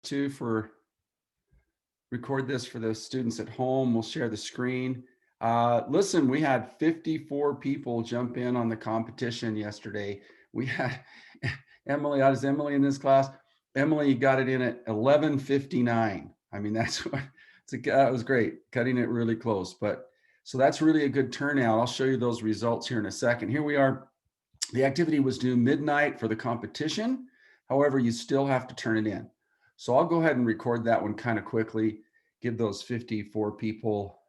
too for record this for the students at home. We'll share the screen. Listen, we had 54 people jump in on the competition yesterday. We had Emily, how does Emily in this class? Emily got it in at 11:59. I mean, that was great, cutting it really close. But so that's really a good turnout. I'll show you those results here in a second. Here we are. The activity was due midnight for the competition. However, you still have to turn it in. So I'll go ahead and record that one kind of quickly, give those 54 people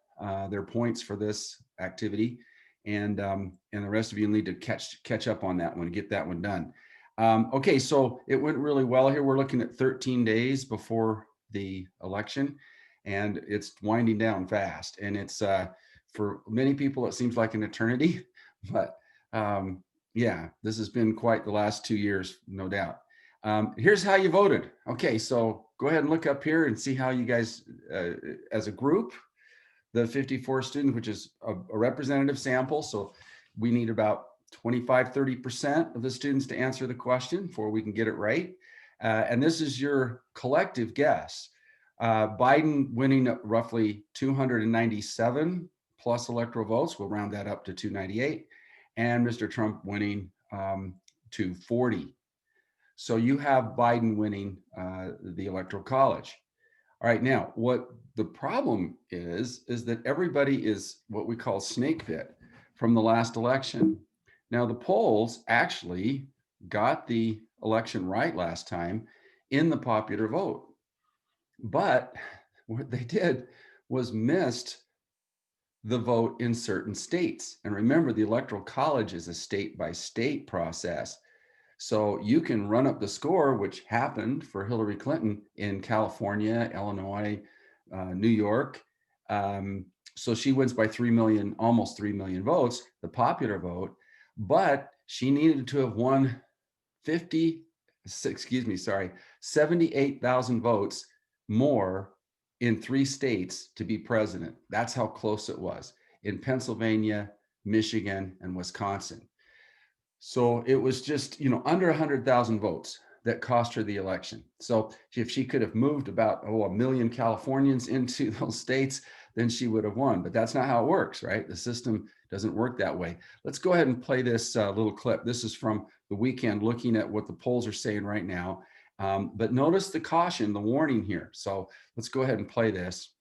their points for this activity. And the rest of you need to catch up on that one, get that one done. Okay, so it went really well here. We're looking at 13 days before the election, and it's winding down fast. And it's for many people, it seems like an eternity, but yeah, this has been quite the last 2 years, no doubt. Here's how you voted. Okay, so go ahead and look up here and see how you guys, as a group, the 54 students, which is a representative sample. So we need about 25, 30% of the students to answer the question before we can get it right. And this is your collective guess. Biden winning roughly 297 plus electoral votes. We'll round that up to 298. And Mr. Trump winning 240. So you have Biden winning the Electoral College. All right, now what the problem is that everybody is what we call snake bit from the last election. Now the polls actually got the election right last time in the popular vote, but what they did was missed the vote in certain states. And remember, the Electoral College is a state by state process. So you can run up the score, which happened for Hillary Clinton in California, Illinois, New York. So she wins by 3 million, almost 3 million votes, the popular vote, but she needed to have won 78,000 votes more in 3 states to be president. That's how close it was in Pennsylvania, Michigan, and Wisconsin. So it was just, under 100,000 votes that cost her the election. So if she could have moved about, 1 million Californians into those states, then she would have won. But that's not how it works, right? The system doesn't work that way. Let's go ahead and play this little clip. This is from the weekend, looking at what the polls are saying right now. But notice the caution, the warning here. So let's go ahead and play this.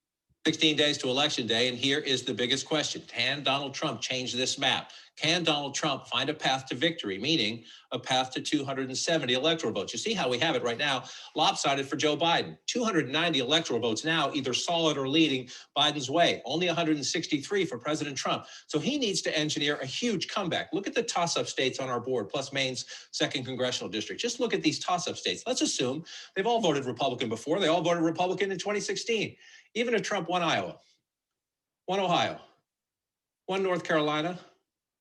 16 days to election day, and here is the biggest question. Can Donald Trump change this map? Can Donald Trump find a path to victory, meaning a path to 270 electoral votes? You see how we have it right now, lopsided for Joe Biden. 290 electoral votes now, either solid or leading Biden's way. Only 163 for President Trump. So he needs to engineer a huge comeback. Look at the toss-up states on our board, plus Maine's 2nd congressional district. Just look at these toss-up states. Let's assume they've all voted Republican before. They all voted Republican in 2016. Even if Trump won Iowa, won Ohio, won North Carolina,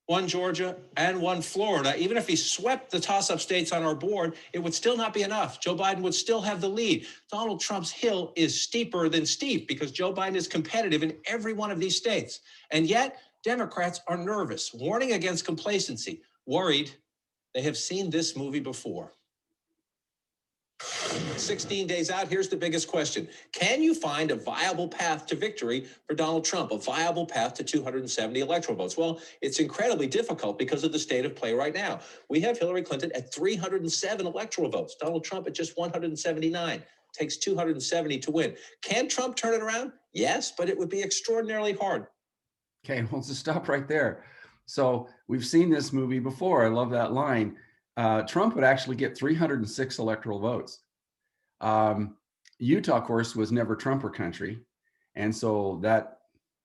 won Georgia, and won Florida, even if he swept the toss-up states on our board, it would still not be enough. Joe Biden would still have the lead. Donald Trump's hill is steeper than steep because Joe Biden is competitive in every one of these states. And yet, Democrats are nervous, warning against complacency, worried they have seen this movie before. 16 days out, here's the biggest question. Can you find a viable path to victory for Donald Trump, a viable path to 270 electoral votes? Well, it's incredibly difficult because of the state of play right now. We have Hillary Clinton at 307 electoral votes, Donald Trump at just 179. Takes 270 to win. Can Trump turn it around? Yes, but it would be extraordinarily hard. Okay, well, just stop right there. So we've seen this movie before. I love that line. Trump would actually get 306 electoral votes. Utah, of course, was never Trumper country. And so that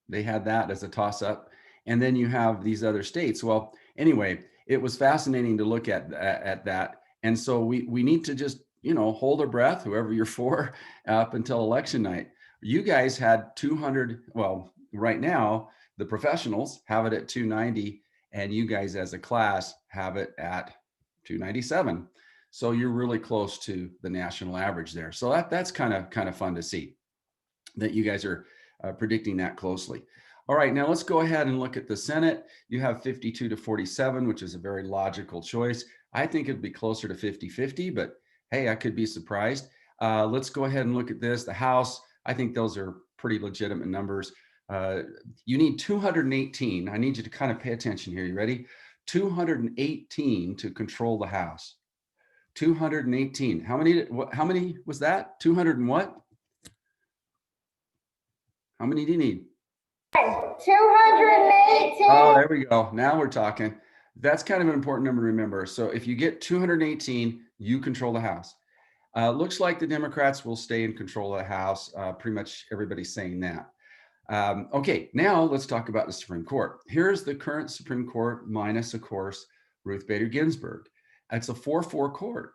they had that as a toss up. And then you have these other states. Well, anyway, it was fascinating to look at that. And so we need to just, hold our breath, whoever you're for, up until election night. You guys had 200. Well, right now, the professionals have it at 290, and you guys as a class have it at 297. So you're really close to the national average there. So that's kind of fun to see that you guys are predicting that closely. All right, now let's go ahead and look at the Senate. You have 52 to 47, which is a very logical choice. I think it'd be closer to 50-50, but hey, I could be surprised. Let's go ahead and look at this. The House, I think those are pretty legitimate numbers. You need 218. I need you to kind of pay attention here. You ready? 218 to control the House. 218. How many was that? 200 and what? How many do you need? 218. Oh, there we go. Now we're talking. That's kind of an important number to remember. So if you get 218, you control the House. Looks like the Democrats will stay in control of the House. Pretty much everybody's saying that. Okay, now let's talk about the Supreme Court. Here's the current Supreme Court minus, of course, Ruth Bader Ginsburg. It's a 4-4 court.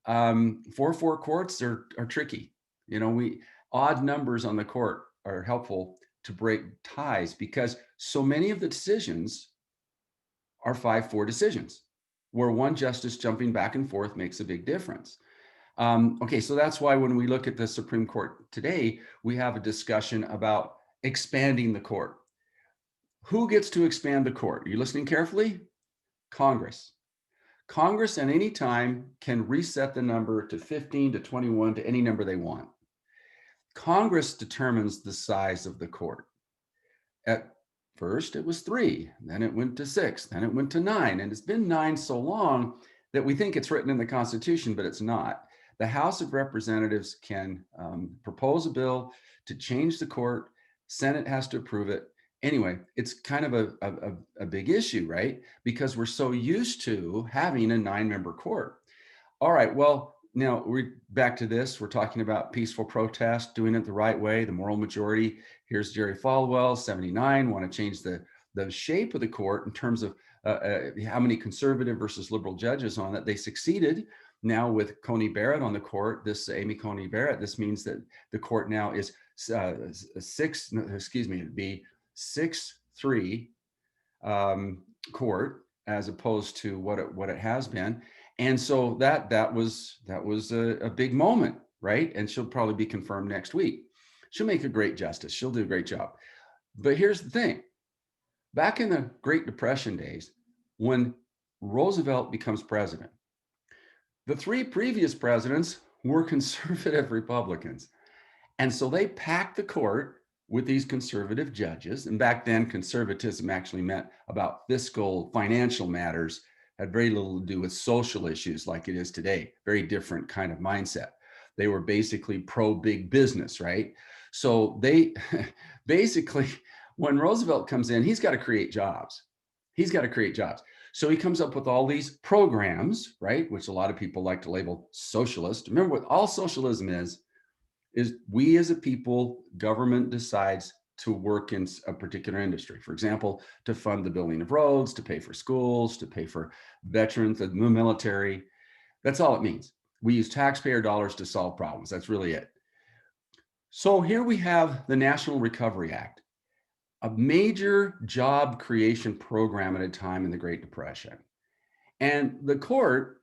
4-4 courts are tricky. You know, odd numbers on the court are helpful to break ties because so many of the decisions are 5-4 decisions where one justice jumping back and forth makes a big difference. Okay, so that's why when we look at the Supreme Court today, we have a discussion about expanding the court. Who gets to expand the court? Are you listening carefully? Congress. Congress at any time can reset the number to 15 to 21 to any number they want. Congress determines the size of the court. At first, it was 3, then it went to 6, then it went to 9, and it's been 9 so long that we think it's written in the Constitution, but it's not. The House of Representatives can propose a bill to change the court. Senate has to approve it. Anyway, it's kind of a big issue, right? Because we're so used to having a 9-member court. All right, well, now we're back to this. We're talking about peaceful protest, doing it the right way, the moral majority. Here's Jerry Falwell, 79, want to change the shape of the court in terms of how many conservative versus liberal judges on it. They succeeded. Now with Coney Barrett on the court, Amy Coney Barrett, this means that the court now is 6-3 court as opposed to what it has been. And so that was a big moment, right? And she'll probably be confirmed next week. She'll make a great justice. She'll do a great job. But here's the thing. Back in the Great Depression days, when Roosevelt becomes president, the 3 previous presidents were conservative Republicans. And so they packed the court with these conservative judges. And back then, conservatism actually meant about fiscal, financial matters, had very little to do with social issues like it is today. Very different kind of mindset. They were basically pro-big business, right? So they basically, when Roosevelt comes in, he's got to create jobs. He's got to create jobs. So he comes up with all these programs, right? Which a lot of people like to label socialist. Remember what all socialism is we as a people, government decides to work in a particular industry. For example, to fund the building of roads, to pay for schools, to pay for veterans, the military. That's all it means. We use taxpayer dollars to solve problems. That's really it. So here we have the National Recovery Act, a major job creation program at a time in the Great Depression. And the court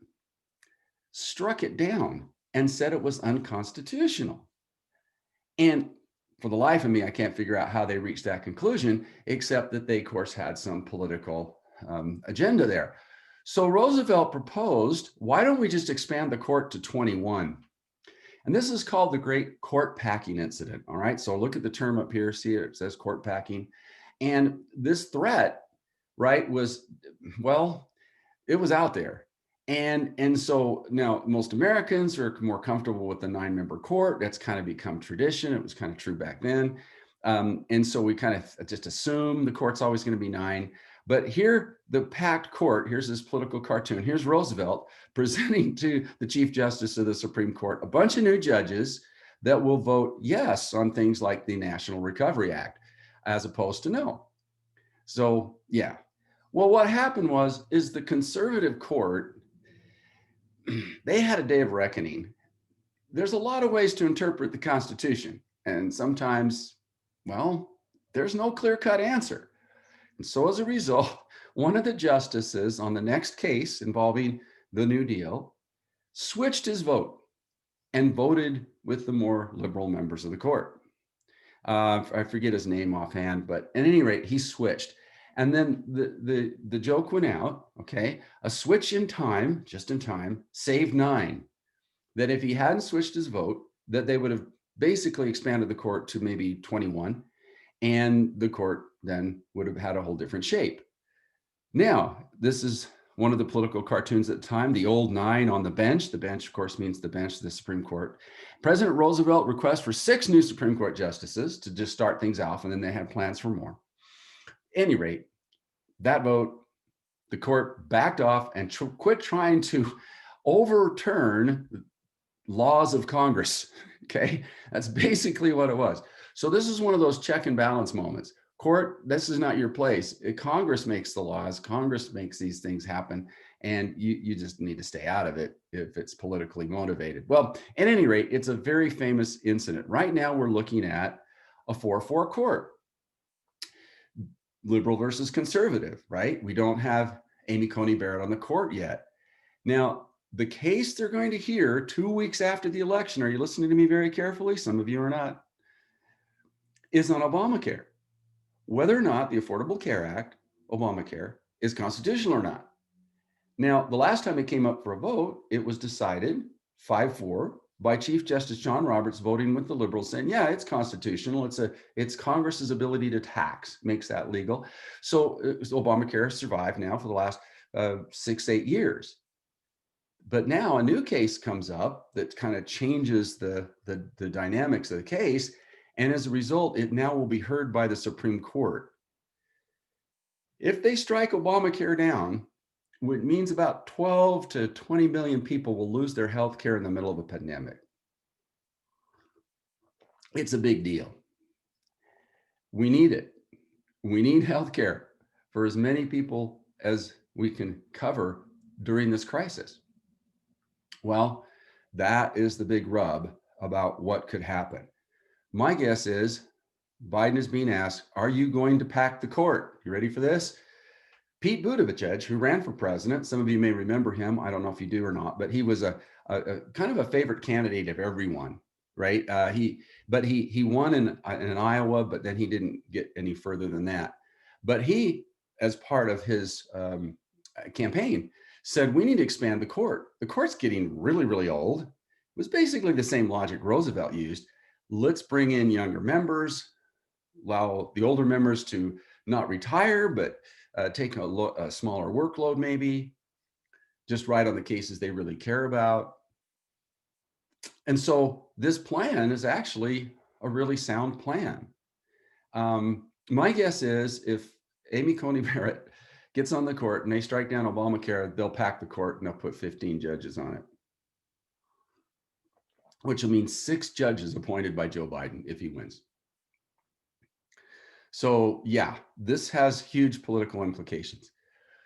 struck it down and said it was unconstitutional. And for the life of me, I can't figure out how they reached that conclusion, except that they, of course, had some political agenda there. So Roosevelt proposed, why don't we just expand the court to 21? And this is called the Great Court Packing Incident, all right? So look at the term up here, see it says court packing. And this threat, right, was, well, it was out there. And so now most Americans are more comfortable with the 9-member court. That's kind of become tradition. It was kind of true back then. And so we kind of just assume the court's always going to be 9. But here, the packed court, here's this political cartoon. Here's Roosevelt presenting to the Chief Justice of the Supreme Court a bunch of new judges that will vote yes on things like the National Recovery Act, as opposed to no. So, yeah. Well, what happened is the conservative court, they had a day of reckoning. There's a lot of ways to interpret the Constitution. And sometimes, well, there's no clear-cut answer. And so as a result, one of the justices on the next case involving the New Deal switched his vote and voted with the more liberal members of the court. I forget his name offhand, but at any rate, he switched. And then the joke went out, okay? A switch in time, just in time, saved 9. that if he hadn't switched his vote, that they would have basically expanded the court to maybe 21, and the court then would have had a whole different shape. Now, this is one of the political cartoons at the time, the old 9 on the bench. The bench, of course, means the bench of the Supreme Court. President Roosevelt requests for 6 new Supreme Court justices to just start things off, and then they had plans for more. At any rate, that vote, the court backed off and quit trying to overturn laws of Congress. Okay, that's basically what it was. So this is one of those check and balance moments. Court, this is not your place. Congress makes the laws. Congress makes these things happen, and you just need to stay out of it if it's politically motivated. Well, at any rate, it's a very famous incident. Right now, we're looking at a 4-4 court, liberal versus conservative, right? We don't have Amy Coney Barrett on the court yet. Now, the case they're going to hear 2 weeks after the election, are you listening to me very carefully? Some of you are not, is on Obamacare. Whether or not the Affordable Care Act, Obamacare, is constitutional or not. Now, the last time it came up for a vote, it was decided 5-4 by Chief Justice John Roberts voting with the liberals saying, yeah, it's constitutional. It's Congress's ability to tax makes that legal. So Obamacare survived now for the last 6-8 years. But now a new case comes up that kind of changes the dynamics of the case. And as a result, it now will be heard by the Supreme Court. If they strike Obamacare down, it means about 12 to 20 million people will lose their health care in the middle of a pandemic. It's a big deal. We need it. We need health care for as many people as we can cover during this crisis. Well, that is the big rub about what could happen. My guess is Biden is being asked, are you going to pack the court? You ready for this? Pete Buttigieg, who ran for president, some of you may remember him. I don't know if you do or not, but he was a kind of a favorite candidate of everyone, right? He won in Iowa, but then he didn't get any further than that. But he, as part of his campaign, said, we need to expand the court. The court's getting really, really old. It was basically the same logic Roosevelt used. Let's bring in younger members, allow the older members to not retire, but take a smaller workload maybe, just write on the cases they really care about. And so this plan is actually a really sound plan. My guess is if Amy Coney Barrett gets on the court and they strike down Obamacare, they'll pack the court and they'll put 15 judges on it, which will mean 6 judges appointed by Joe Biden if he wins. So yeah, this has huge political implications.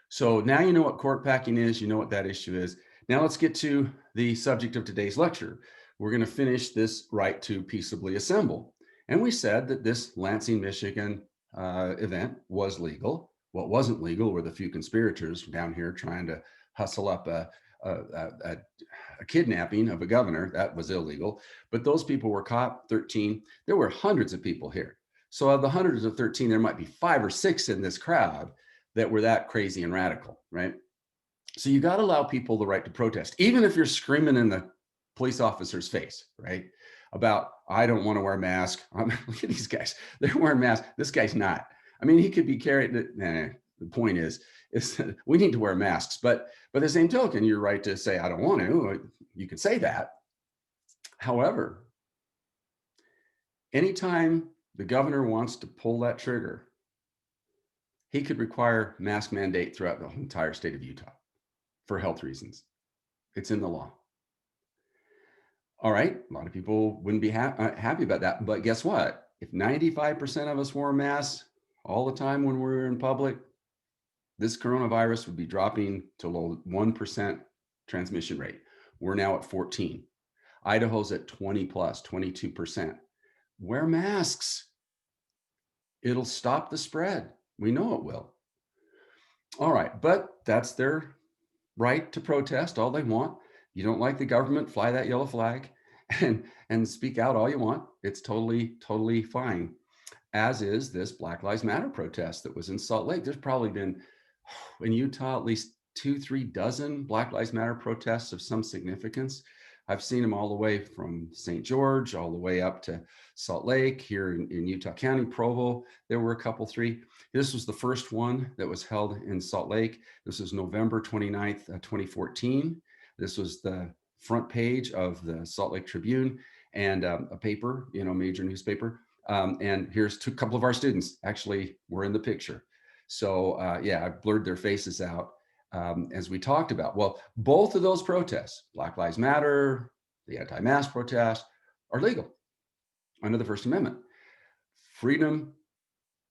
So now you know what court packing is, you know what that issue is. Now let's get to the subject of today's lecture. We're going to finish this right to peaceably assemble. And we said that this Lansing, Michigan event was legal. What wasn't legal were the few conspirators down here trying to hustle up a kidnapping of a governor. That was illegal. But those people were caught, 13. There were hundreds of people here. So of the hundreds of 13, there might be 5 or 6 in this crowd that were that crazy and radical, right? So you got to allow people the right to protest, even if you're screaming in the police officer's face, right? About, I don't want to wear a mask. Look at these guys. They're wearing masks. This guy's not. I mean, he could be carrying, the point is we need to wear masks, but by the same token, you're right to say, I don't want to. You could say that. However, anytime the governor wants to pull that trigger, he could require mask mandate throughout the entire state of Utah for health reasons. It's in the law. All right, a lot of people wouldn't be happy about that, but guess what? If 95% of us wore masks all the time when we were in public, this coronavirus would be dropping to low 1% transmission rate. We're now at 14. Idaho's at 20 plus, 22%. Wear masks. It'll stop the spread. We know it will. All right, but that's their right to protest all they want. You don't like the government, fly that yellow flag and speak out all you want. It's totally fine. As is this Black Lives Matter protest that was in Salt Lake. There's probably been in Utah at least 2-3 dozen Black Lives Matter protests of some significance. I've seen them all the way from St. George, all the way up to Salt Lake here in Utah County, Provo. There were a couple, three. This was the first one that was held in Salt Lake. This was November 29th, 2014. This was the front page of the Salt Lake Tribune and a paper, major newspaper. And here's a couple of our students actually were in the picture. So yeah, I blurred their faces out as we talked about. Well, both of those protests, Black Lives Matter, the anti-mask protest, are legal under the First Amendment. Freedom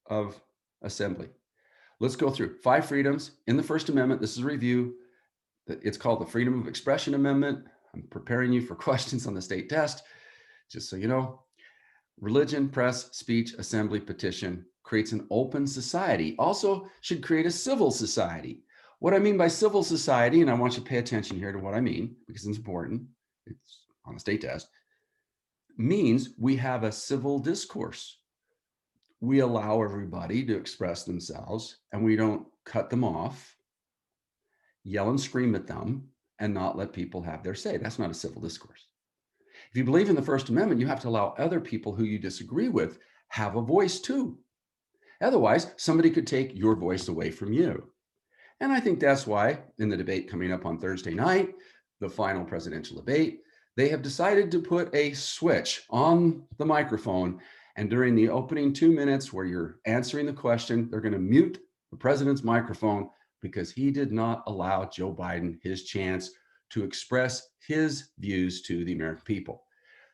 of assembly. Let's go through 5 freedoms in the First Amendment. This is a review. It's called the Freedom of Expression Amendment. I'm preparing you for questions on the state test, just so you know. Religion, press, speech, assembly, petition creates an open society. Also should create a civil society. What I mean by civil society, and I want you to pay attention here to what I mean because it's important, it's on the state test, means we have a civil discourse. We allow everybody to express themselves and we don't cut them off, yell and scream at them, and not let people have their say. That's not a civil discourse. If you believe in the First Amendment, you have to allow other people who you disagree with have a voice too. Otherwise, somebody could take your voice away from you. And I think that's why in the debate coming up on Thursday night, the final presidential debate, they have decided to put a switch on the microphone. And during the opening 2 minutes where you're answering the question, they're going to mute the president's microphone because he did not allow Joe Biden his chance to express his views to the American people.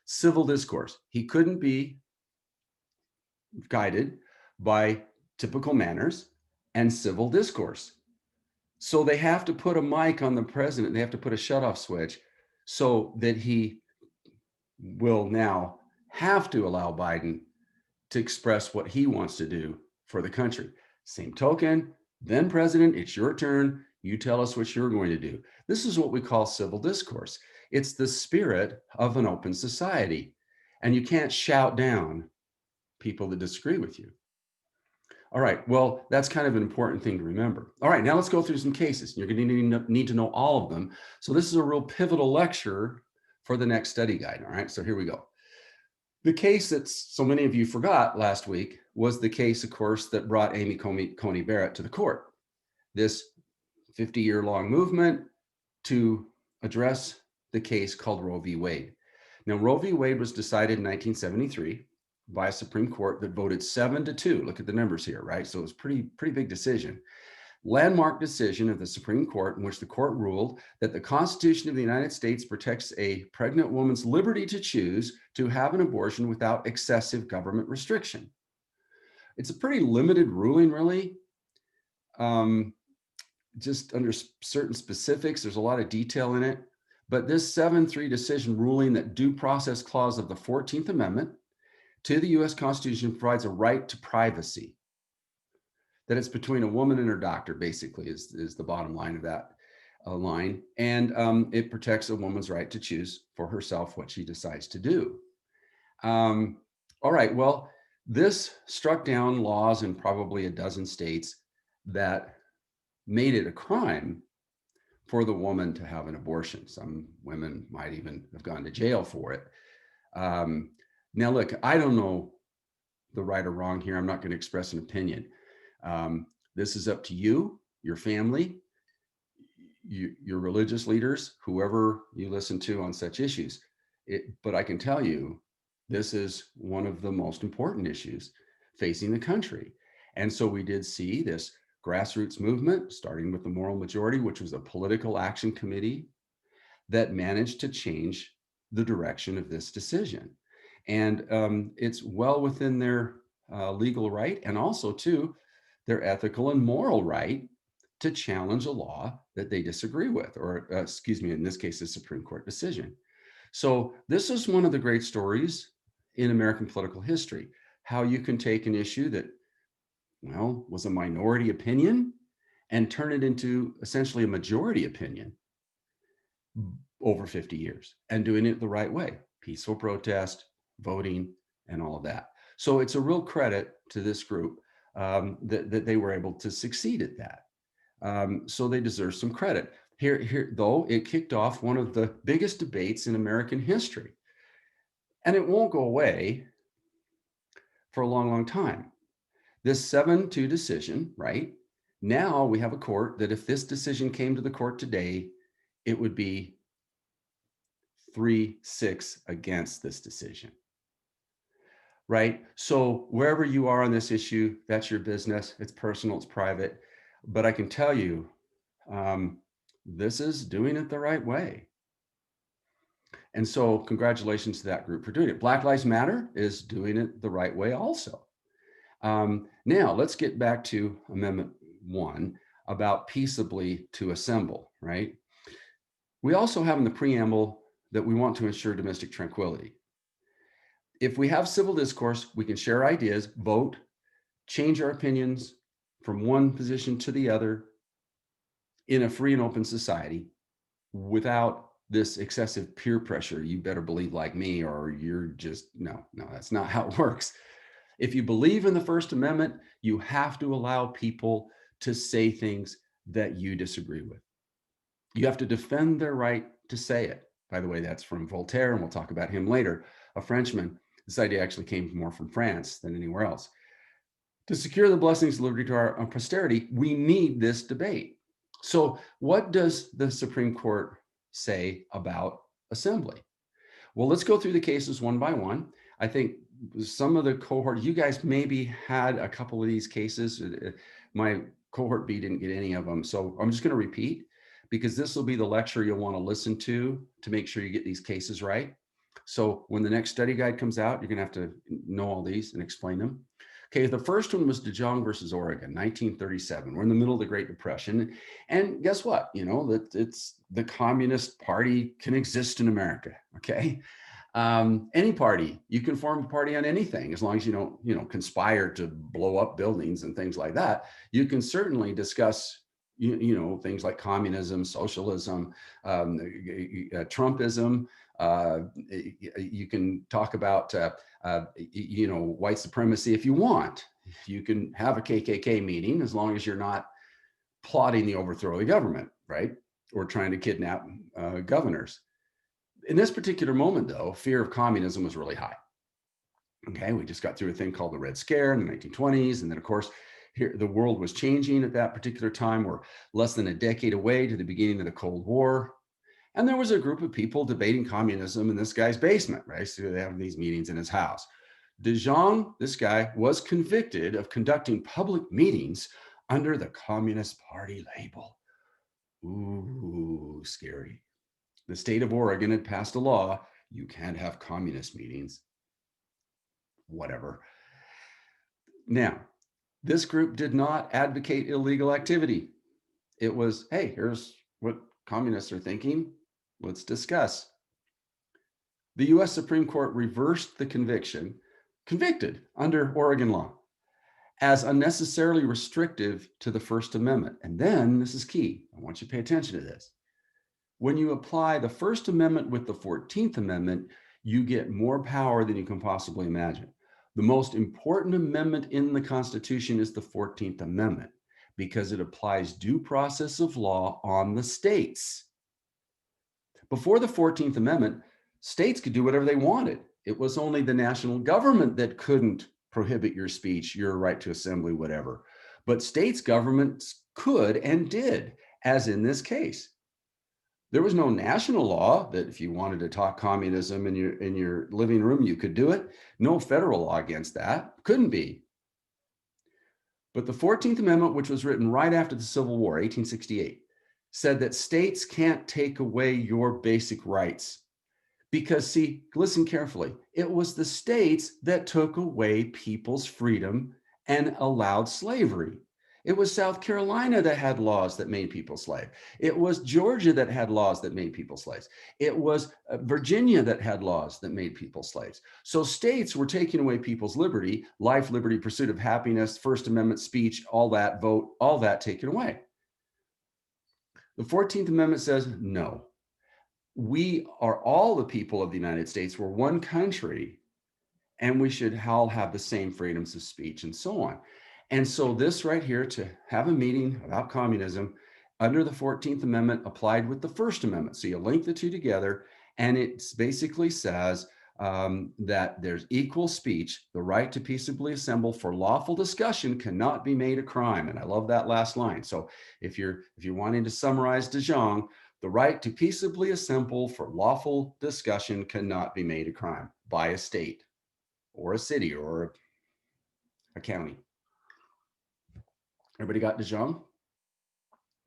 Civil discourse. He couldn't be guided by typical manners and civil discourse. So they have to put a mic on the president. They have to put a shutoff switch so that he will now have to allow Biden to express what he wants to do for the country. Same token, then president, it's your turn. You tell us what you're going to do. This is what we call civil discourse. It's the spirit of an open society. And you can't shout down people that disagree with you. All right, well, that's kind of an important thing to remember. All right, now let's go through some cases. You're going to need to know all of them. So this is a real pivotal lecture for the next study guide. All right, so here we go. The case that so many of you forgot last week was the case, of course, that brought Amy Coney Barrett to the court. This 50-year-long movement to address the case called Roe v. Wade. Now, Roe v. Wade was decided in 1973 by a Supreme Court that voted 7-2. Look at the numbers here, right? So it was pretty big decision. Landmark decision of the Supreme Court in which the court ruled that the Constitution of the United States protects a pregnant woman's liberty to choose to have an abortion without excessive government restriction. It's a pretty limited ruling, really. Just under certain specifics, there's a lot of detail in it. But this 7-3 decision ruling that due process clause of the 14th Amendment to the US Constitution provides a right to privacy. That it's between a woman and her doctor, basically, is the bottom line of that line. And it protects a woman's right to choose for herself what she decides to do. All right, well, this struck down laws in probably a dozen states that made it a crime for the woman to have an abortion. Some women might even have gone to jail for it. Now, look, I don't know the right or wrong here. I'm not going to express an opinion. This is up to you, your family, your religious leaders, whoever you listen to on such issues. But I can tell you, this is one of the most important issues facing the country. And so we did see this grassroots movement, starting with the Moral Majority, which was a political action committee that managed to change the direction of this decision. And it's well within their legal right, and also too, their ethical and moral right to challenge a law that they disagree with, or excuse me, in this case, a Supreme Court decision. So this is one of the great stories in American political history, how you can take an issue that, well, was a minority opinion and turn it into essentially a majority opinion over 50 years and doing it the right way, peaceful protest, voting, and all of that. So it's a real credit to this group that they were able to succeed at that. So they deserve some credit. Here, though, it kicked off one of the biggest debates in American history. And it won't go away for a long, long time. This 7-2 decision, right? Now we have a court that if this decision came to the court today, it would be 3-6 against this decision, right? So wherever you are on this issue, that's your business. It's personal, it's private. But I can tell you, this is doing it the right way. And so congratulations to that group for doing it. Black Lives Matter is doing it the right way also. Now let's get back to Amendment 1 about peaceably to assemble, right? We also have in the preamble that we want to ensure domestic tranquility. If we have civil discourse, we can share ideas, vote, change our opinions from one position to the other in a free and open society without this excessive peer pressure. You better believe like me, or you're just, no, that's not how it works. If you believe in the First Amendment, you have to allow people to say things that you disagree with. You have to defend their right to say it. By the way, that's from Voltaire, and we'll talk about him later, a Frenchman. This idea actually came more from France than anywhere else. To secure the blessings of liberty to our posterity, we need this debate. So what does the Supreme Court say about assembly? Well, let's go through the cases one by one. I think some of the cohort, you guys maybe had a couple of these cases. My cohort B didn't get any of them. So I'm just going to repeat, because this will be the lecture you'll want to listen to make sure you get these cases right. So when the next study guide comes out, you're going to have to know all these and explain them. Okay, the first one was DeJong versus Oregon, 1937. We're in the middle of the Great Depression. And guess what? You know, that it's the Communist Party can exist in America, okay? Any party, you can form a party on anything, as long as you don't, conspire to blow up buildings and things like that. You can certainly discuss, things like communism, socialism, Trumpism. You can talk about, white supremacy if you want. You can have a KKK meeting as long as you're not plotting the overthrow of the government, right? Or trying to kidnap governors. In this particular moment, though, fear of communism was really high. Okay, we just got through a thing called the Red Scare in the 1920s. And then, of course, here the world was changing at that particular time. We're less than a decade away to the beginning of the Cold War. And there was a group of people debating communism in this guy's basement, right? So they have these meetings in his house. DeJong, this guy, was convicted of conducting public meetings under the Communist Party label. Ooh, scary. The state of Oregon had passed a law. You can't have communist meetings. Whatever. Now, this group did not advocate illegal activity. It was, hey, here's what communists are thinking. Let's discuss. The US Supreme Court reversed the convicted under Oregon law as unnecessarily restrictive to the First Amendment. And then, this is key. I want you to pay attention to this. When you apply the First Amendment with the 14th Amendment, you get more power than you can possibly imagine. The most important amendment in the Constitution is the 14th Amendment because it applies due process of law on the states. Before the 14th Amendment, states could do whatever they wanted. It was only the national government that couldn't prohibit your speech, your right to assembly, whatever. But states' governments could and did, as in this case. There was no national law that if you wanted to talk communism in your living room, you could do it. No federal law against that. Couldn't be. But the 14th Amendment, which was written right after the Civil War, 1868, said that states can't take away your basic rights. Because, see, listen carefully, it was the states that took away people's freedom and allowed slavery. It was South Carolina that had laws that made people slave. It was Georgia that had laws that made people slaves. It was Virginia that had laws that made people slaves. So states were taking away people's liberty, life, liberty, pursuit of happiness, First Amendment speech, all that, vote, all that taken away. The 14th Amendment says, no, we are all the people of the United States. We're one country, and we should all have the same freedoms of speech and so on. And so this right here, to have a meeting about communism, under the 14th Amendment applied with the First Amendment. So you link the two together, and it basically says that there's equal speech. The right to peaceably assemble for lawful discussion cannot be made a crime. And I love that last line. So if you're wanting to summarize De Jong, the right to peaceably assemble for lawful discussion cannot be made a crime by a state or a city or a county. Everybody got De Jong?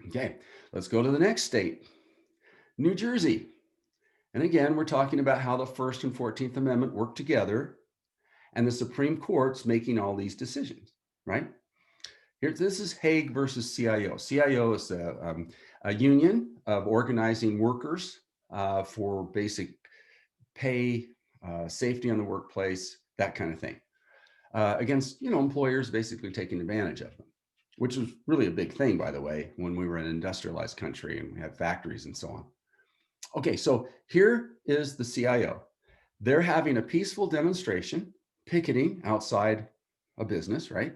Okay, let's go to the next state, New Jersey. And again, we're talking about how the First and 14th Amendment work together, and the Supreme Court's making all these decisions, right? Here, this is Hague versus CIO. CIO is a union of organizing workers for basic pay, safety on the workplace, that kind of thing, against employers basically taking advantage of them, which was really a big thing, by the way, when we were an industrialized country and we had factories and so on. Okay, so here is the CIO. They're having a peaceful demonstration, picketing outside a business, right?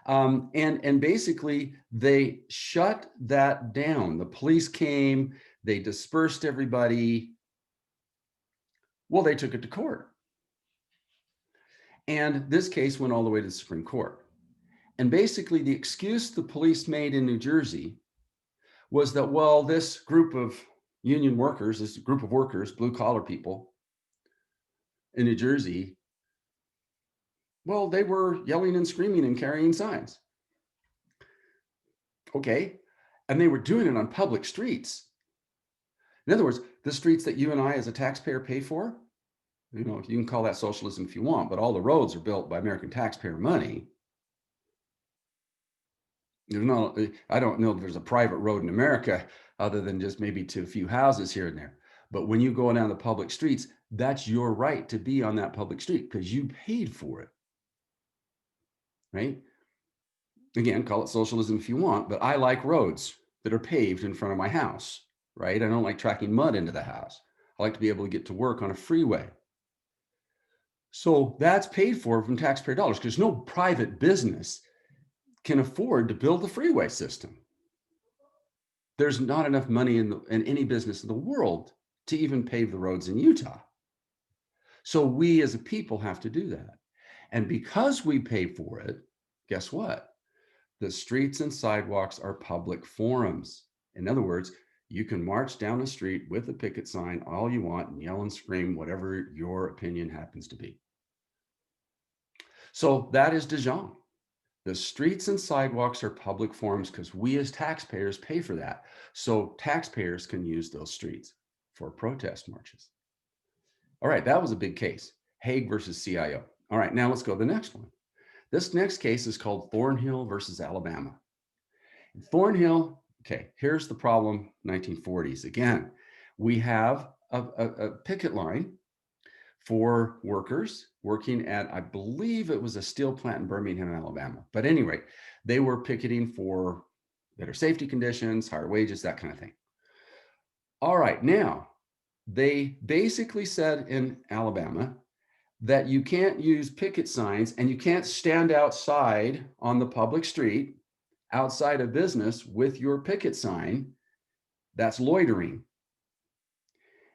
And basically they shut that down. The police came, they dispersed everybody. Well, they took it to court. And this case went all the way to the Supreme Court. And basically the excuse the police made in New Jersey was that, well, this group of union workers, this group of workers, blue collar people in New Jersey, well, they were yelling and screaming and carrying signs. Okay. And they were doing it on public streets. In other words, the streets that you and I as a taxpayer pay for, you can call that socialism if you want, but all the roads are built by American taxpayer money. I don't know if there's a private road in America other than just maybe to a few houses here and there. But when you go down the public streets, that's your right to be on that public street because you paid for it, right? Again, call it socialism if you want, but I like roads that are paved in front of my house, right? I don't like tracking mud into the house. I like to be able to get to work on a freeway. So that's paid for from taxpayer dollars because no private business can afford to build the freeway system. There's not enough money in any business in the world to even pave the roads in Utah. So we as a people have to do that. And because we pay for it, guess what? The streets and sidewalks are public forums. In other words, you can march down the street with a picket sign all you want and yell and scream whatever your opinion happens to be. So that is De Jong. The streets and sidewalks are public forums because we as taxpayers pay for that. So taxpayers can use those streets for protest marches. All right, that was a big case, Hague versus CIO. All right, now let's go to the next one. This next case is called Thornhill versus Alabama. In Thornhill, okay, here's the problem, 1940s. Again, we have a picket line for workers working at, I believe it was a steel plant in Birmingham, Alabama. But anyway, they were picketing for better safety conditions, higher wages, that kind of thing. All right, now they basically said in Alabama that you can't use picket signs and you can't stand outside on the public street outside a business with your picket sign. That's loitering.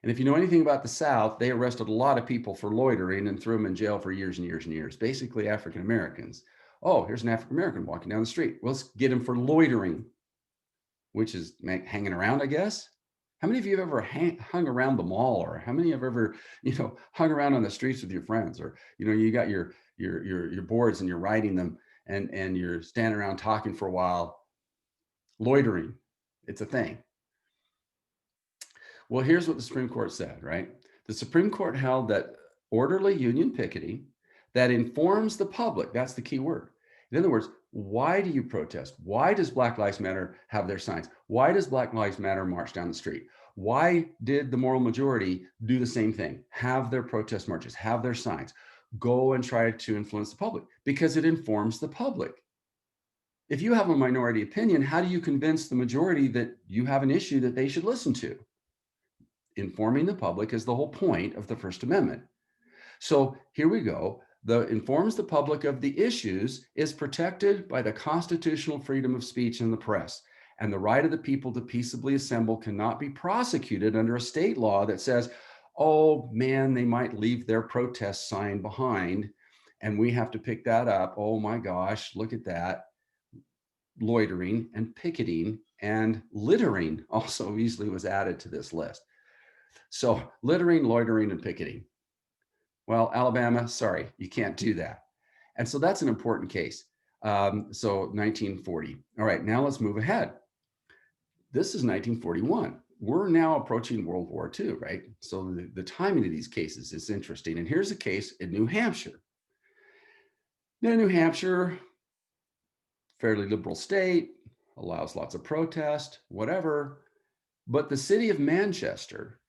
And if you know anything about the South, they arrested a lot of people for loitering and threw them in jail for years and years and years, basically African Americans. Oh, here's an African American walking down the street. Well, let's get him for loitering, which is hanging around, I guess. How many of you have ever hung around the mall, or how many have ever, hung around on the streets with your friends, or, you got your boards and you're riding them and you're standing around talking for a while, loitering. It's a thing. Well, here's what the Supreme Court said, right? The Supreme Court held that orderly union picketing that informs the public, that's the key word. In other words, why do you protest? Why does Black Lives Matter have their signs? Why does Black Lives Matter march down the street? Why did the moral majority do the same thing? Have their protest marches, have their signs, go and try to influence the public? Because it informs the public. If you have a minority opinion, how do you convince the majority that you have an issue that they should listen to? Informing the public is the whole point of the First Amendment. So here we go. The informs the public of the issues is protected by the constitutional freedom of speech and the press. And the right of the people to peaceably assemble cannot be prosecuted under a state law that says, oh man, they might leave their protest sign behind and we have to pick that up. Oh my gosh, look at that. Loitering and picketing and littering also easily was added to this list. So littering, loitering, and picketing. Well, Alabama, sorry, you can't do that. And so that's an important case. So 1940. All right, now let's move ahead. This is 1941. We're now approaching World War II, right? So the timing of these cases is interesting. And here's a case in New Hampshire. Now, New Hampshire, fairly liberal state, allows lots of protest, whatever. But the city of Manchester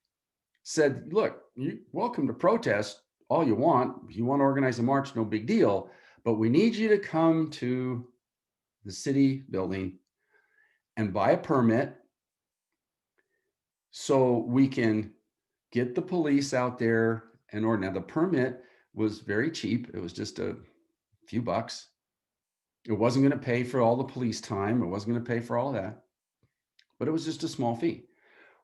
said, look, you're welcome to protest all you want. If you want to organize a march, no big deal. But we need you to come to the city building and buy a permit so we can get the police out there and order. Now, the permit was very cheap. It was just a few bucks. It wasn't going to pay for all the police time. It wasn't going to pay for all that, but it was just a small fee.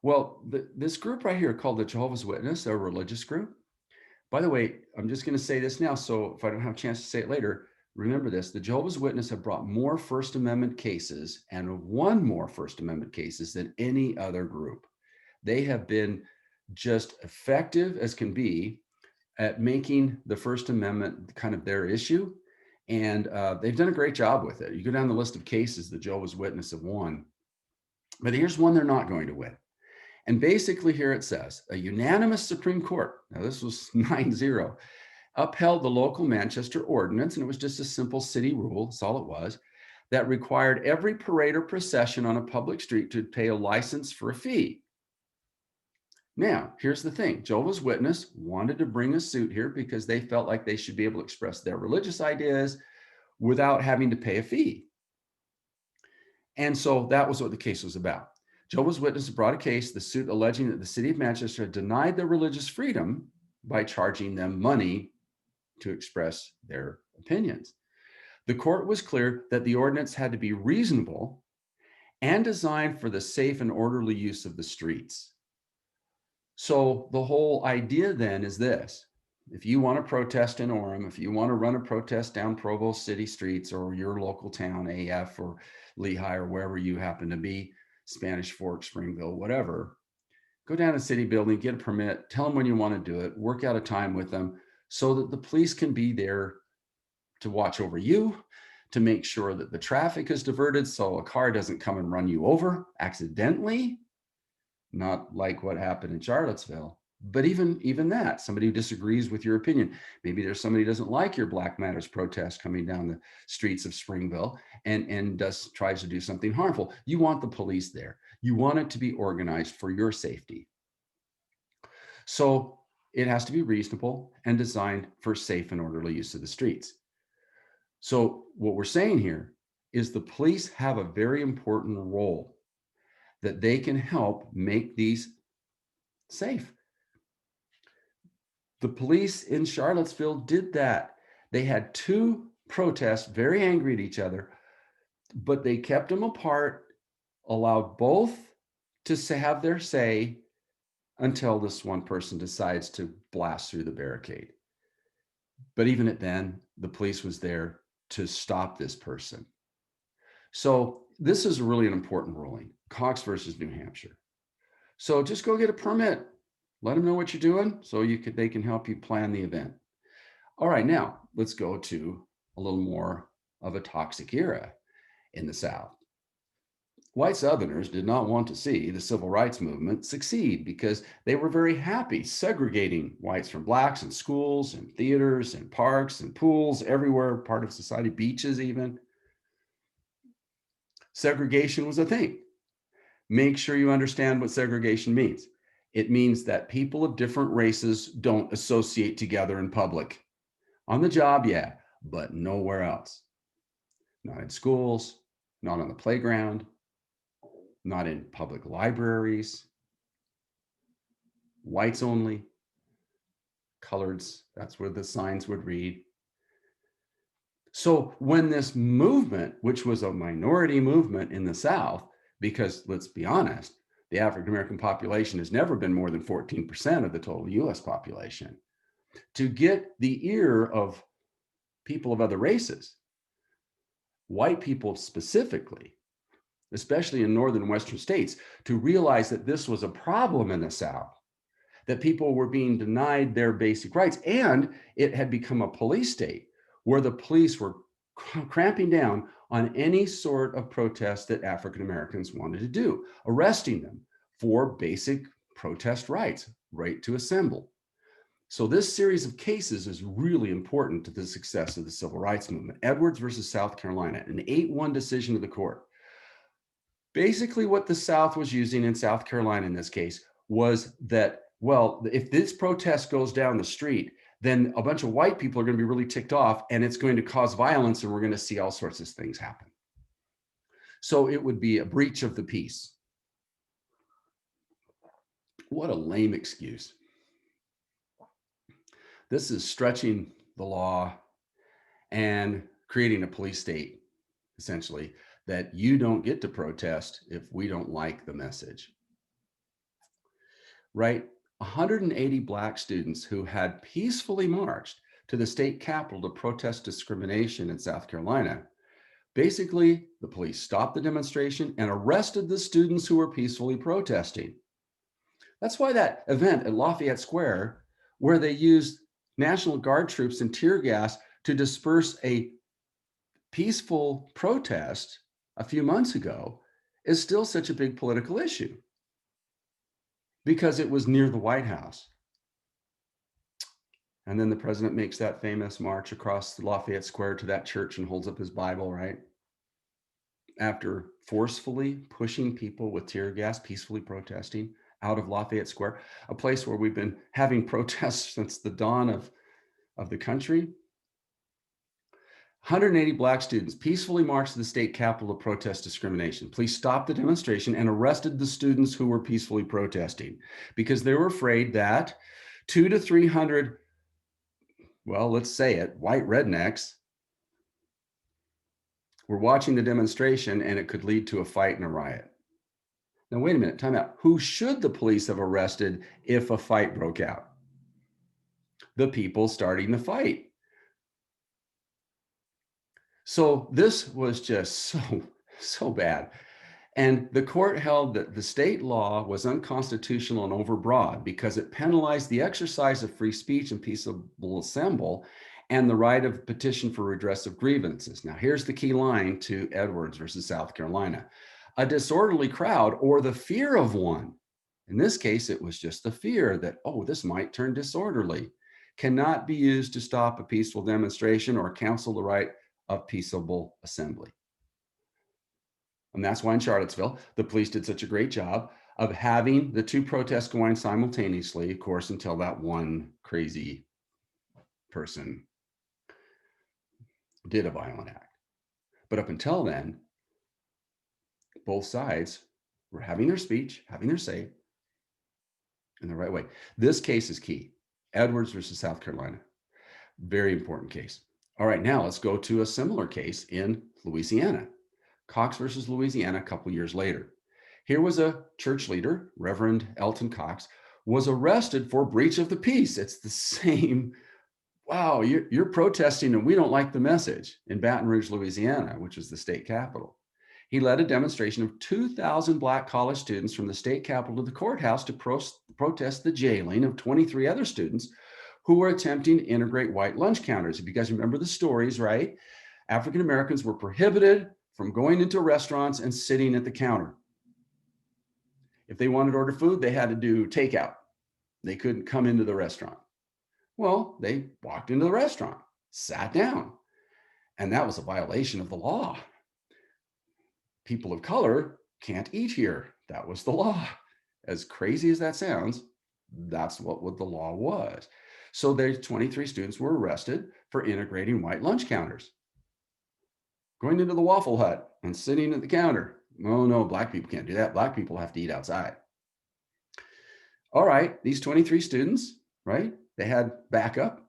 Well, this group right here called the Jehovah's Witness, a religious group. By the way, I'm just going to say this now, so if I don't have a chance to say it later, remember this: the Jehovah's Witness have brought more First Amendment cases and won more First Amendment cases than any other group. They have been just effective as can be at making the First Amendment kind of their issue. And they've done a great job with it. You go down the list of cases the Jehovah's Witness have won. But here's one they're not going to win. And basically here it says, a unanimous Supreme Court, now this was 9-0, upheld the local Manchester ordinance, and it was just a simple city rule, that's all it was, that required every parade or procession on a public street to pay a license for a fee. Now, here's the thing. Jehovah's Witness wanted to bring a suit here because they felt like they should be able to express their religious ideas without having to pay a fee. And so that was what the case was about. Jehovah's Witnesses brought a case, the suit alleging that the city of Manchester had denied their religious freedom by charging them money to express their opinions. The court was clear that the ordinance had to be reasonable and designed for the safe and orderly use of the streets. So the whole idea then is this: if you want to protest in Orem, if you want to run a protest down Provo city streets or your local town, AF or Lehigh or wherever you happen to be, Spanish Fork, Springville, whatever, go down to the city building, get a permit, tell them when you want to do it, work out a time with them so that the police can be there to watch over you, to make sure that the traffic is diverted so a car doesn't come and run you over accidentally. Not like what happened in Charlottesville, but even that, somebody who disagrees with your opinion. Maybe there's somebody who doesn't like your Black Matters protest coming down the streets of Springville and tries to do something harmful. You want the police there. You want it to be organized for your safety. So it has to be reasonable and designed for safe and orderly use of the streets. So what we're saying here is the police have a very important role, that they can help make these safe. The police in Charlottesville did that. They had two protests, very angry at each other, but they kept them apart, allowed both to have their say until this one person decides to blast through the barricade. But even then, the police was there to stop this person. So this is really an important ruling. Cox versus New Hampshire. So just go get a permit. Let them know what you're doing so they can help you plan the event. All right, now let's go to a little more of a toxic era in the South. White Southerners did not want to see the civil rights movement succeed because they were very happy segregating whites from blacks in schools and theaters and parks and pools, everywhere, part of society, beaches even. Segregation was a thing. Make sure you understand what segregation means. It means that people of different races don't associate together in public. On the job, yeah, but nowhere else. Not in schools, not on the playground, not in public libraries. Whites only, coloreds, that's where the signs would read. So when this movement, which was a minority movement in the South, because let's be honest, the African-American population has never been more than 14% of the total US population. To get the ear of people of other races, white people specifically, especially in northern western states, to realize that this was a problem in the South, that people were being denied their basic rights, and it had become a police state where the police were cramping down on any sort of protest that African Americans wanted to do, arresting them for basic protest rights, right to assemble. So this series of cases is really important to the success of the civil rights movement. Edwards versus South Carolina, an 8-1 decision of the court. Basically, what the South was using in South Carolina in this case was that, well, if this protest goes down the street, then a bunch of white people are going to be really ticked off and it's going to cause violence and we're going to see all sorts of things happen. So it would be a breach of the peace. What a lame excuse. This is stretching the law and creating a police state, essentially, that you don't get to protest if we don't like the message. Right? 180 Black students who had peacefully marched to the state capitol to protest discrimination in South Carolina. Basically, the police stopped the demonstration and arrested the students who were peacefully protesting. That's why that event at Lafayette Square, where they used National Guard troops and tear gas to disperse a peaceful protest a few months ago, is still such a big political issue because it was near the White House. And then the president makes that famous march across the Lafayette Square to that church and holds up his Bible, right? After forcefully pushing people with tear gas, peacefully protesting out of Lafayette Square, a place where we've been having protests since the dawn of the country. 180 Black students peacefully marched to the state capitol to protest discrimination. Police stopped the demonstration and arrested the students who were peacefully protesting because they were afraid that 200 to 300, well, let's say it, white rednecks were watching the demonstration and it could lead to a fight and a riot. Now, wait a minute, time out. Who should the police have arrested if a fight broke out? The people starting the fight. So this was just so bad. And the court held that the state law was unconstitutional and overbroad because it penalized the exercise of free speech and peaceable assembly and the right of petition for redress of grievances. Now, here's the key line to Edwards versus South Carolina. A disorderly crowd or the fear of one, in this case, it was just the fear that, oh, this might turn disorderly, cannot be used to stop a peaceful demonstration or counsel the right of peaceable assembly. And that's why in Charlottesville, the police did such a great job of having the two protests going simultaneously, of course, until that one crazy person did a violent act. But up until then, both sides were having their speech, having their say in the right way. This case is key. Edwards versus South Carolina. Very important case. All right, now let's go to a similar case in Louisiana. Cox versus Louisiana a couple years later. Here was a church leader, Reverend Elton Cox, was arrested for breach of the peace. It's the same, wow, you're protesting and we don't like the message in Baton Rouge, Louisiana, which is the state capital. He led a demonstration of 2,000 Black college students from the state capitol to the courthouse to protest the jailing of 23 other students who were attempting to integrate white lunch counters. If you guys remember the stories, right? African Americans were prohibited from going into restaurants and sitting at the counter. If they wanted to order food, they had to do takeout. They couldn't come into the restaurant. Well, they walked into the restaurant, sat down, and that was a violation of the law. People of color can't eat here. That was the law. As crazy as that sounds, that's what the law was. So there's 23 students were arrested for integrating white lunch counters. Going into the Waffle Hut and sitting at the counter. Oh no, Black people can't do that. Black people have to eat outside. All right, these 23 students, right? They had backup.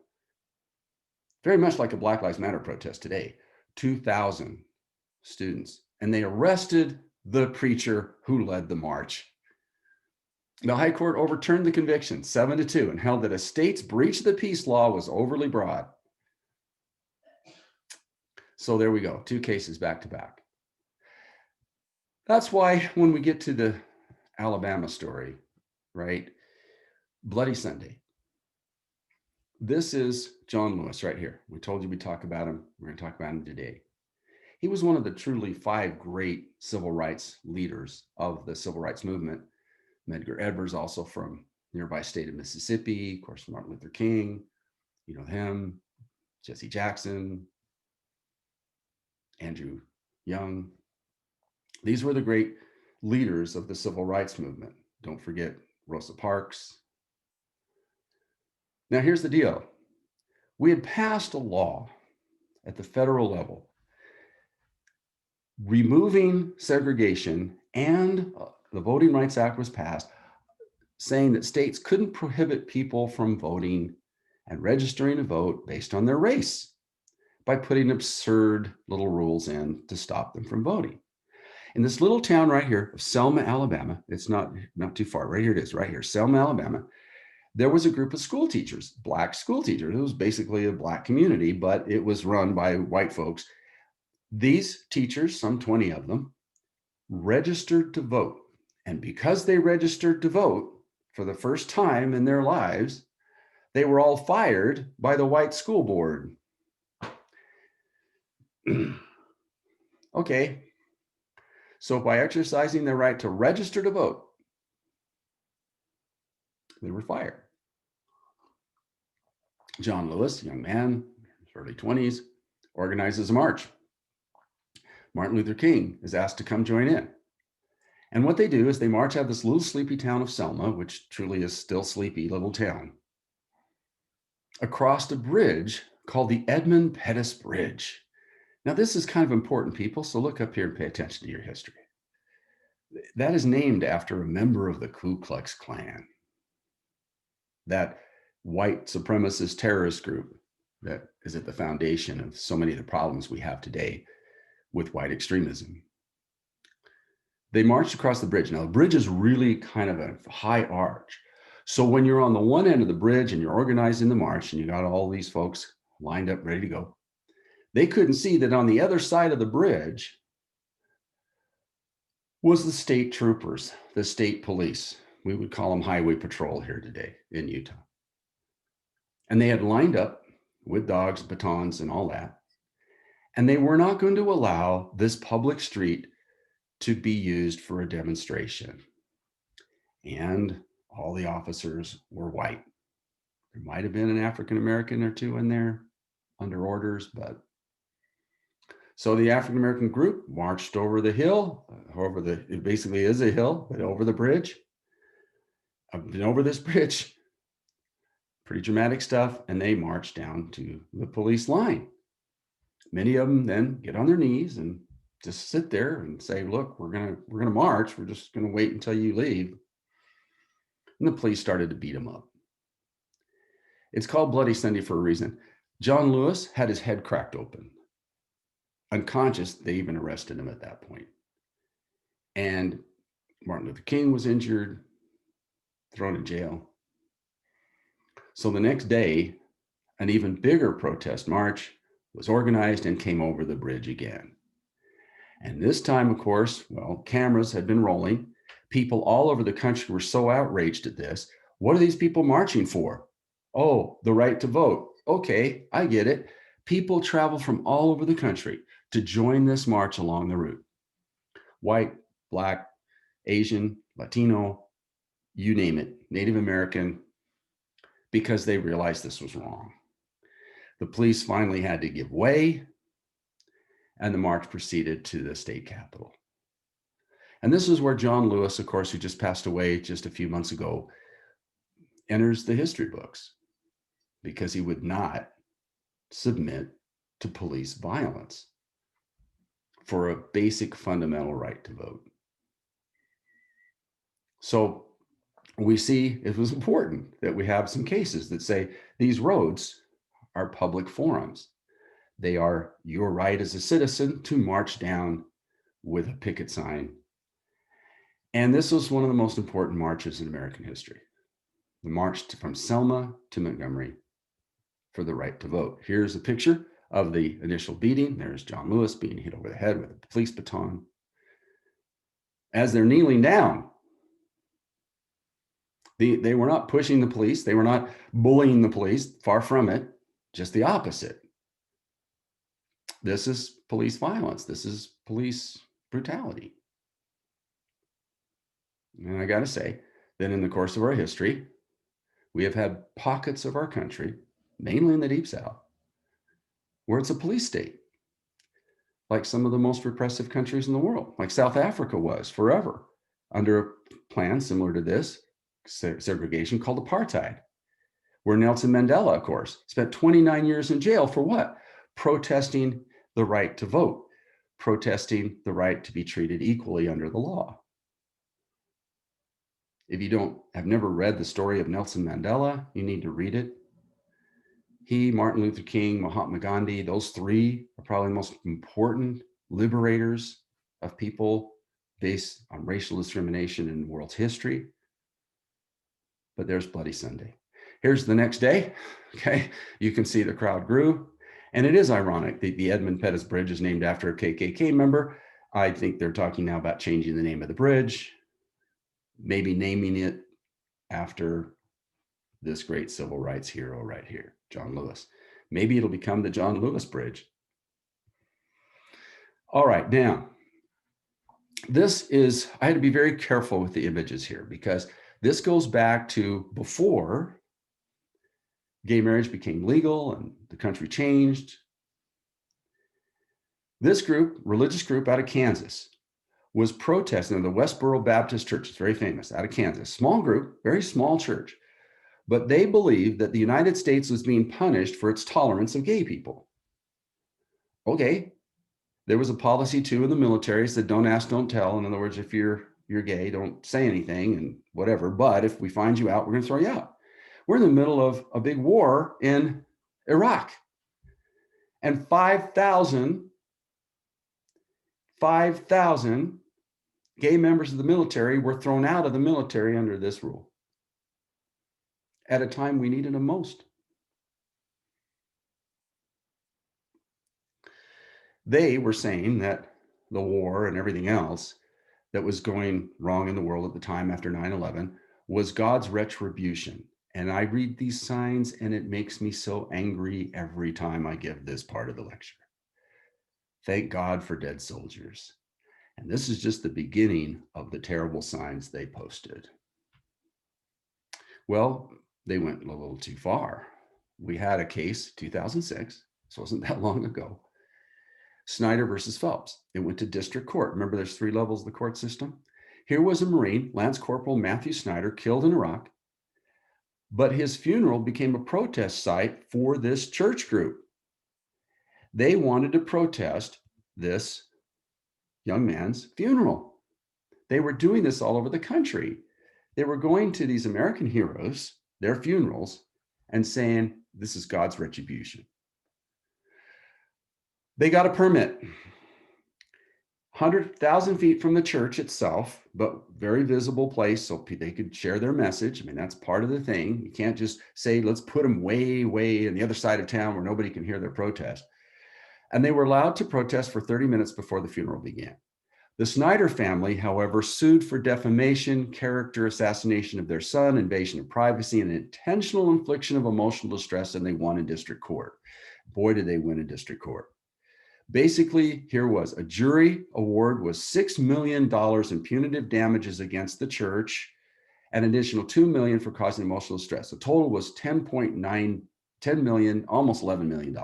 Very much like a Black Lives Matter protest today. 2,000 students. And they arrested the preacher who led the march. The High Court overturned the conviction 7-2 and held that a state's breach of the peace law was overly broad. So there we go, 2 cases back to back. That's why when we get to the Alabama story, right? Bloody Sunday. This is John Lewis right here. We told you we'd talk about him. We're going to talk about him today. He was one of the truly 5 great civil rights leaders of the civil rights movement. Medgar Evers, also from nearby state of Mississippi, of course, Martin Luther King, you know him, Jesse Jackson, Andrew Young. These were the great leaders of the civil rights movement. Don't forget Rosa Parks. Now, here's the deal. We had passed a law at the federal level removing segregation, and the Voting Rights Act was passed, saying that states couldn't prohibit people from voting and registering to vote based on their race by putting absurd little rules in to stop them from voting. In this little town right here of Selma, Alabama, it's not too far, right here it is, right here, Selma, Alabama, there was a group of school teachers, Black school teachers. It was basically a Black community, but it was run by white folks. These teachers, some 20 of them, registered to vote. And because they registered to vote for the first time in their lives, they were all fired by the white school board. Okay. So by exercising their right to register to vote, they were fired. John Lewis, young man, early 20s, organizes a march. Martin Luther King is asked to come join in. And what they do is they march out of this little sleepy town of Selma, which truly is still sleepy little town, across a bridge called the Edmund Pettus Bridge. Now, this is kind of important, people, so look up here and pay attention to your history. That is named after a member of the Ku Klux Klan, that white supremacist terrorist group that is at the foundation of so many of the problems we have today with white extremism. They marched across the bridge. Now, the bridge is really kind of a high arch. So when you're on the one end of the bridge and you're organizing the march and you got all these folks lined up, ready to go, they couldn't see that on the other side of the bridge was the state troopers, the state police. We would call them highway patrol here today in Utah. And they had lined up with dogs, batons, and all that. And they were not going to allow this public street to be used for a demonstration. And all the officers were white. There might have been an African-American or two in there under orders, but so the African-American group marched over the hill, it basically is a hill, but over the bridge. I've been over this bridge, pretty dramatic stuff, and they marched down to the police line. Many of them then get on their knees and just sit there and say, look, we're gonna march. We're just gonna wait until you leave. And the police started to beat them up. It's called Bloody Sunday for a reason. John Lewis had his head cracked open. Unconscious, they even arrested him at that point. And Martin Luther King was injured, thrown in jail. So the next day, an even bigger protest march was organized and came over the bridge again. And this time, of course, well, cameras had been rolling. People all over the country were so outraged at this. What are these people marching for? Oh, the right to vote. Okay, I get it. People travel from all over the country to join this march along the route. White, Black, Asian, Latino, you name it, Native American, because they realized this was wrong. The police finally had to give way, and the march proceeded to the state capitol. And this is where John Lewis, of course, who just passed away just a few months ago, enters the history books because he would not submit to police violence for a basic fundamental right to vote. So we see it was important that we have some cases that say these roads are public forums. They are your right as a citizen to march down with a picket sign And this was one of the most important marches in American history. The march from Selma to Montgomery for the right to vote. Here's a picture of the initial beating. There's John Lewis being hit over the head with a police baton. As they're kneeling down, they were not pushing the police. They were not bullying the police. Far from it, just the opposite. This is police violence. This is police brutality. And I got to say that in the course of our history, we have had pockets of our country, mainly in the Deep South, where it's a police state, like some of the most repressive countries in the world, like South Africa was forever, under a plan similar to this, segregation called apartheid, where Nelson Mandela, of course, spent 29 years in jail for what? Protesting the right to vote, protesting the right to be treated equally under the law. If you have never read the story of Nelson Mandela, you need to read it. He, Martin Luther King, Mahatma Gandhi, those three are probably the most important liberators of people based on racial discrimination in the world's history. But there's Bloody Sunday. Here's the next day. Okay, you can see the crowd grew. And it is ironic that the Edmund Pettus Bridge is named after a KKK member. I think they're talking now about changing the name of the bridge, maybe naming it after this great civil rights hero right here, John Lewis. Maybe it'll become the John Lewis Bridge. All right, now, I had to be very careful with the images here because this goes back to before gay marriage became legal and the country changed. This group, religious group out of Kansas, was protesting in the Westboro Baptist Church. It's very famous, out of Kansas. Small group, very small church. But they believed that the United States was being punished for its tolerance of gay people. Okay, there was a policy too in the military that said don't ask, don't tell. In other words, if you're gay, don't say anything and whatever. But if we find you out, we're going to throw you out. We're in the middle of a big war in Iraq. And 5,000 gay members of the military were thrown out of the military under this rule at a time we needed them most. They were saying that the war and everything else that was going wrong in the world at the time after 9/11 was God's retribution. And I read these signs and it makes me so angry every time I give this part of the lecture. Thank God for dead soldiers. And this is just the beginning of the terrible signs they posted. Well, they went a little too far. We had a case, 2006, this wasn't that long ago, Snyder versus Phelps. It went to district court. Remember, there's 3 levels of the court system. Here was a Marine, Lance Corporal Matthew Snyder, killed in Iraq, but his funeral became a protest site for this church group. They wanted to protest this young man's funeral. They were doing this all over the country. They were going to these American heroes, their funerals, and saying, this is God's retribution. They got a permit, 100,000 feet from the church itself, but very visible place so they could share their message. I mean, that's part of the thing. You can't just say, let's put them way, way on the other side of town where nobody can hear their protest. And they were allowed to protest for 30 minutes before the funeral began. The Snyder family, however, sued for defamation, character assassination of their son, invasion of privacy, and intentional infliction of emotional distress, and they won in district court. Boy, did they win in district court. Basically, here was a jury award was $6 million in punitive damages against the church, an additional $2 million for causing emotional distress. The total was 10 million, almost $11 million.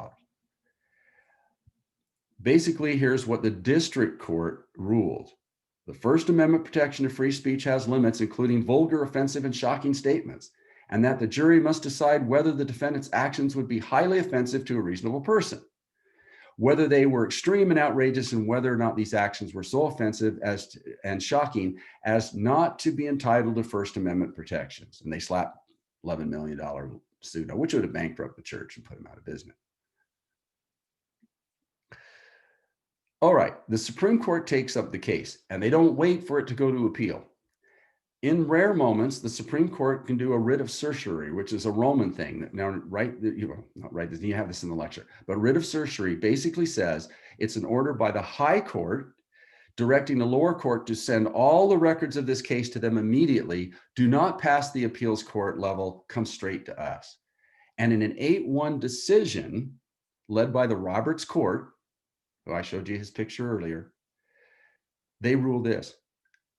Basically, here's what the district court ruled. The First Amendment protection of free speech has limits, including vulgar, offensive, and shocking statements, and that the jury must decide whether the defendant's actions would be highly offensive to a reasonable person, whether they were extreme and outrageous, and whether or not these actions were so offensive and shocking as not to be entitled to First Amendment protections. And they slapped $11 million suit, which would have bankrupted the church and put them out of business. All right, the Supreme Court takes up the case, and they don't wait for it to go to appeal. In rare moments, the Supreme Court can do a writ of certiorari, which is a Roman thing. Now, right, not right, you have this in the lecture, but writ of certiorari basically says it's an order by the high court directing the lower court to send all the records of this case to them immediately. Do not pass the appeals court level, come straight to us. And in an 8-1 decision led by the Roberts Court, who I showed you his picture earlier, they ruled this.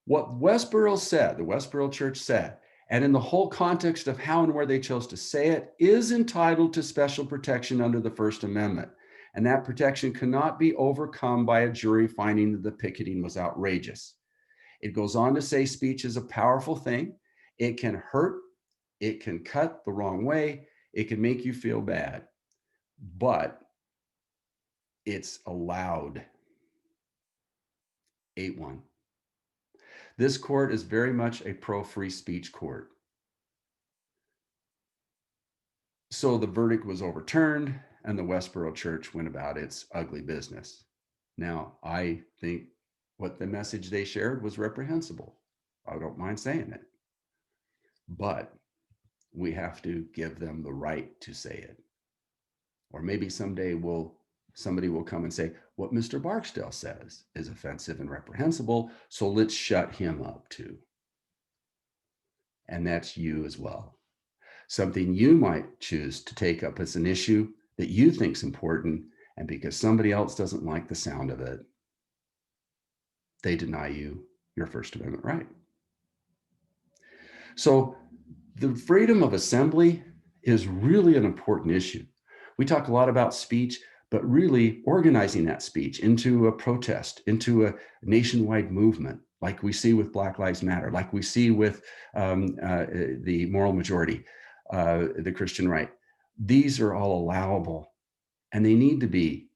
What Westboro said, the Westboro Church said, and in the whole context of how and where they chose to say it, is entitled to special protection under the First Amendment. And that protection cannot be overcome by a jury finding that the picketing was outrageous. It goes on to say speech is a powerful thing. It can hurt. It can cut the wrong way. It can make you feel bad. But it's allowed. 8-1. This court is very much a pro-free speech court. So the verdict was overturned and the Westboro Church went about its ugly business. Now, I think what the message they shared was reprehensible. I don't mind saying it. But we have to give them the right to say it. Or maybe someday somebody will come and say, what Mr. Barksdale says is offensive and reprehensible, so let's shut him up too. And that's you as well. Something you might choose to take up as an issue that you think is important, and because somebody else doesn't like the sound of it, they deny you your First Amendment right. So the freedom of assembly is really an important issue. We talk a lot about speech, but really organizing that speech into a protest, into a nationwide movement, like we see with Black Lives Matter, like we see with the moral majority, the Christian right. These are all allowable, and they need to be,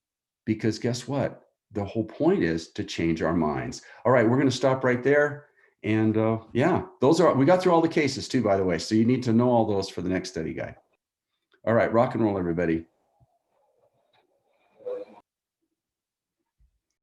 because guess what? The whole point is to change our minds. All right, we're going to stop right there. And yeah, we got through all the cases too, by the way. So you need to know all those for the next study guide. All right, rock and roll, everybody.